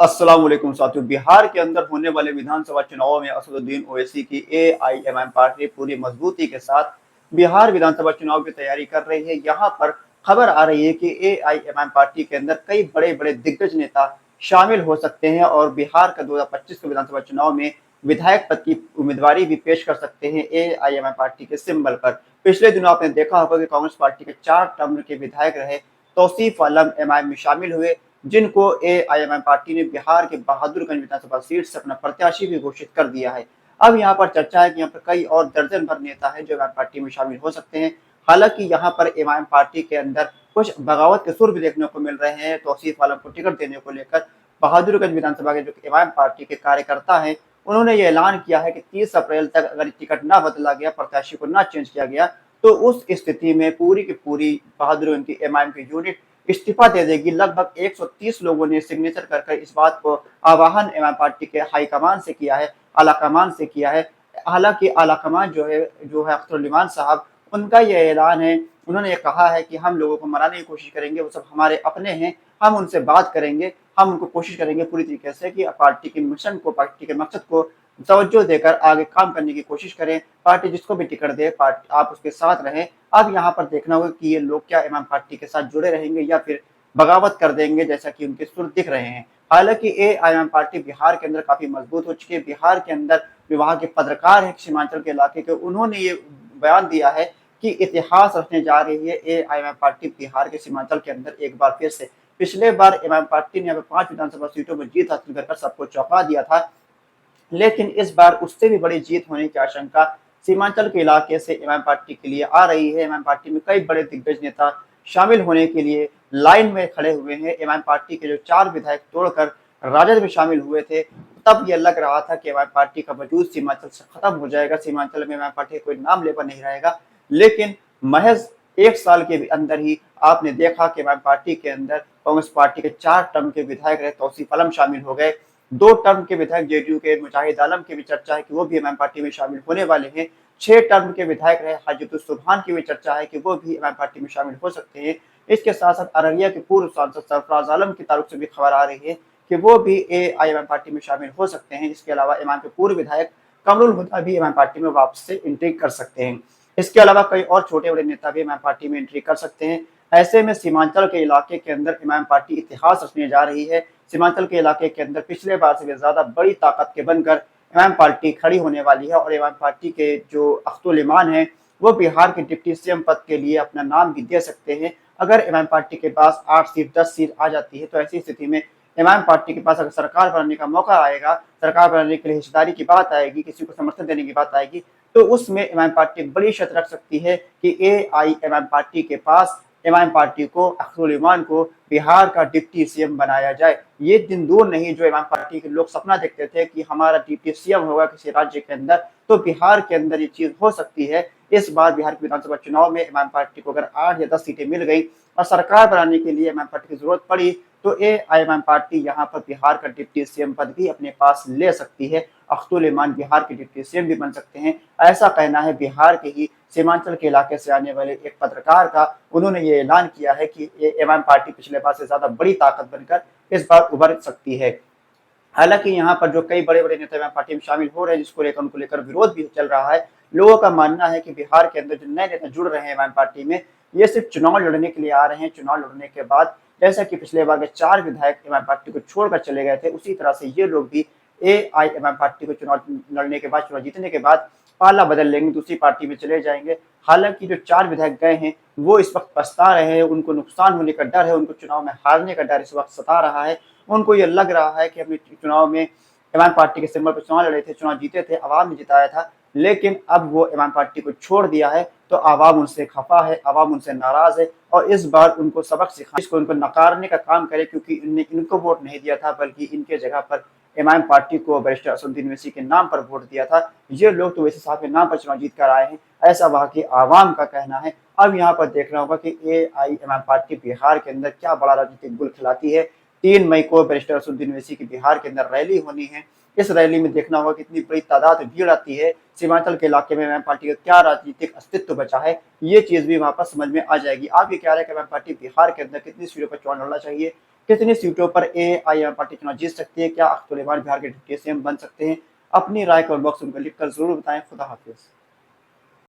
अस्सलाम वालेकुम साथियों। बिहार के अंदर होने वाले विधानसभा चुनावों में असदुद्दीन ओवैसी की एआईएमआईएम पार्टी पूरी मजबूती के साथ बिहार विधानसभा चुनाव की तैयारी कर रही है। यहाँ पर खबर आ रही है कि एआईएमआईएम पार्टी के अंदर कई बड़े बड़े दिग्गज नेता शामिल हो सकते हैं और बिहार का 2025 के विधानसभा चुनाव में विधायक पद की उम्मीदवारी भी पेश कर सकते हैं एआईएमआईएम पार्टी के सिंबल पर। पिछले दिनों आपने देखा होगा कि कांग्रेस पार्टी के 4 टर्म के विधायक रहे तौसीफ आलम एमआईएम में शामिल हुए, जिनको एआईएमआईएम पार्टी ने बिहार के बहादुरगंज विधानसभा सीट से अपना प्रत्याशी भी घोषित कर दिया है। अब यहाँ पर चर्चा है कि यहाँ पर कई और दर्जन भर नेता है जो एमआईएम पार्टी में शामिल हो सकते हैं। हालांकि यहाँ पर एमआईएम पार्टी के अंदर कुछ बगावत के सुर भी देखने को मिल रहे हैं। तौसीफ आलम को टिकट देने को लेकर बहादुरगंज विधानसभा के जो एमआईएम पार्टी के कार्यकर्ता हैं, उन्होंने ये ऐलान किया है कि 30 अप्रैल तक अगर टिकट ना बदला गया, प्रत्याशी को ना चेंज किया गया, तो उस स्थिति में पूरी की पूरी बहादुरगंज की एमआईएम की यूनिट इस्तीफा दे देगी। लगभग 130 लोगों ने सिग्नेचर कर इस बात को आह्वान एमआईएम पार्टी के हाईकमान से किया है, आलाकमान से किया है। हालांकि आलाकमान जो है अख्तर लिमान साहब, उनका ये ऐलान है। उन्होंने ये कहा है कि हम लोगों को मनाने की कोशिश करेंगे, वो सब हमारे अपने हैं, हम उनसे बात करेंगे, हम उनको कोशिश करेंगे पूरी तरीके से कि पार्टी के मिशन को, पार्टी के मकसद को तवज्जो देकर आगे काम करने की कोशिश करें। पार्टी जिसको भी टिकट दे, पार्टी आप उसके साथ रहें। अब यहाँ पर देखना होगा कि ये लोग क्या इमाम पार्टी के साथ जुड़े रहेंगे या फिर बगावत कर देंगे, जैसा कि उनके सुर दिख रहे हैं। हालांकि एआईएम पार्टी बिहार के अंदर काफी मजबूत हो चुकी है। बिहार के अंदर विवाह के पत्रकार हैं सीमांचल के इलाके के, उन्होंने ये बयान दिया है कि इतिहास रचने जा रही है एआईएम पार्टी बिहार के सीमांचल के अंदर एक बार फिर से। पिछले बार एमआईएम पार्टी ने यहाँ 5 विधानसभा सीटों में जीत हासिल कर सबको चौंका दिया था, लेकिन इस बार उससे भी बड़ी जीत होने की आशंका सीमांचल के इलाके से इमाम पार्टी के लिए आ रही है। इमाम पार्टी में कई बड़े दिग्गज नेता शामिल होने के लिए लाइन में खड़े हुए हैं। इमाम पार्टी के जो 4 विधायक तोड़कर राजद में शामिल हुए थे, तब यह लग रहा था कि इमाम पार्टी का वजूद सीमांचल से खत्म हो जाएगा, सीमांचल में इमाम पार्टी का कोई नाम लेकर नहीं रहेगा। लेकिन महज 1 साल के अंदर ही आपने देखा कि इमाम पार्टी के अंदर कांग्रेस पार्टी के 4 टर्म के विधायक रहे तौसीफ आलम शामिल हो गए। 2 टर्म के विधायक जेडीयू के मुजाहिद आलम की भी चर्चा है कि वो भी इमाम पार्टी में शामिल होने वाले हैं। 6 टर्म के विधायक रहे हाजिदुर सुबहान की भी चर्चा है कि वो भी इमाम पार्टी में शामिल हो सकते हैं। इसके साथ साथ अररिया के पूर्व सांसद सरफराज आलम की तारुफ से भी खबर आ रही है कि वो भी एआईएम पार्टी में शामिल हो सकते हैं। इसके अलावा इमाम के पूर्व विधायक कमरुल हुदा भी इमाम पार्टी में वापस से एंट्री कर सकते हैं। इसके अलावा कई और छोटे बड़े नेता भी इमाम पार्टी में एंट्री कर सकते हैं। ऐसे में सीमांचल के इलाके के अंदर इमाम पार्टी इतिहास रचने जा रही है। सीमांचल के इलाके के अंदर पिछले बार से भी ज्यादा बड़ी ताकत के बनकर इमाम पार्टी खड़ी होने वाली है और इमाम पार्टी के जो अख्तुल इमान है, वो बिहार के डिप्टी सीएम पद के लिए अपना नाम भी दे सकते हैं। अगर इमाम पार्टी के पास 8 सीट 10 सीट आ जाती है, तो ऐसी स्थिति में इमाम पार्टी के पास अगर सरकार बनाने का मौका आएगा, सरकार बनाने के लिए हिस्सेदारी की बात आएगी, किसी को समर्थन देने की बात आएगी, तो उसमें इमाम पार्टी बड़ी शर्त रख सकती है कि एआईएमआईएम पार्टी के पास इमाम पार्टी को, अख्तुल इमान को बिहार का डिप्टी सीएम बनाया जाए। ये दिन दूर नहीं जो इमाम पार्टी के लोग सपना देखते थे कि हमारा डिप्टी सीएम होगा किसी राज्य के अंदर, तो बिहार के अंदर ये चीज हो सकती है। इस बार बिहार के विधानसभा चुनाव में इमाम पार्टी को अगर 8 या 10 सीटें मिल गई और सरकार बनाने के लिए इमाम पार्टी की जरूरत पड़ी, तो एआईएम पार्टी यहाँ पर बिहार का डिप्टी सीएम पद भी अपने पास ले सकती है। अख्तुल इमान बिहार के डिप्टी सीएम भी बन सकते हैं, ऐसा कहना है बिहार के ही सीमांचल के इलाके से आने वाले एक पत्रकार का। उन्होंने ये ऐलान किया है कि इमाम पार्टी पिछले बार से ज्यादा बड़ी ताकत बनकर इस बार उभर सकती है। हालांकि यहाँ पर जो कई बड़े बड़े नेता इमाम पार्टी में शामिल हो रहे हैं, जिसको लेकर उनको लेकर विरोध भी चल रहा है। लोगों का मानना है कि बिहार के अंदर जो नए नेता जुड़ रहे हैं इमाम पार्टी में, ये सिर्फ चुनाव लड़ने के लिए आ रहे हैं। चुनाव लड़ने के बाद जैसा कि पिछले बार के 4 विधायक इमाम पार्टी को छोड़कर चले गए थे, उसी तरह से ये लोग भी एआईएमआईएम पार्टी को चुनाव लड़ने के बाद, चुनाव जीतने के बाद पाला बदल लेंगे, दूसरी पार्टी में चले जाएंगे। हालांकि जो 4 विधायक गए हैं वो इस वक्त पछता रहे हैं, उनको नुकसान होने का डर है, उनको चुनाव में हारने का डर इस वक्त सता रहा है। उनको ये लग रहा है कि अपने चुनाव में इमाम पार्टी के सिंबल पर चुनाव लड़े थे, चुनाव जीते थे, आवाम ने जिताया था, लेकिन अब वो इमाम पार्टी को छोड़ दिया है, तो आवाम उनसे खफा है, आवाम उनसे नाराज है और इस बार उनको सबक सिखाने, इसको उनको नकारने का काम करे, क्योंकि इनने इनको वोट नहीं दिया था, बल्कि इनके जगह पर इमाम पार्टी को बैरिस्टर असदुद्दीन ओवैसी के नाम पर वोट दिया था। ये लोग तो ओवैसी साहब के नाम पर चुनाव जीत कर आए हैं, ऐसा वहां की आवाम का कहना है। अब यहाँ पर देखना होगा कि एआईएमआईएम पार्टी बिहार के अंदर क्या बड़ा राजनीतिक गुल खिलाती है। 3 मई को बैरिस्टर असदुद्दीन ओवैसी की बिहार के अंदर रैली होनी है। इस रैली में देखना होगा कितनी बड़ी तादाद में भीड़ आती है। सीमांचल के इलाके में इमाम पार्टी का क्या राजनीतिक अस्तित्व बचा है, ये चीज भी वहां पर समझ में आ जाएगी। आप ये कह रहे हैं कि इमाम पार्टी बिहार के अंदर कितनी सीटों पर चुनाव लड़ना चाहिए, कितनी सीटों पर एआईएमआईएम पार्टी चुनाव जीत सकती है? क्या अख्तर उल इमान बिहार के डिप्टी सीएम बन सकते हैं? अपनी राय कमेंट बॉक्स में लिखकर जरूर बताएं। खुदा हाफिज।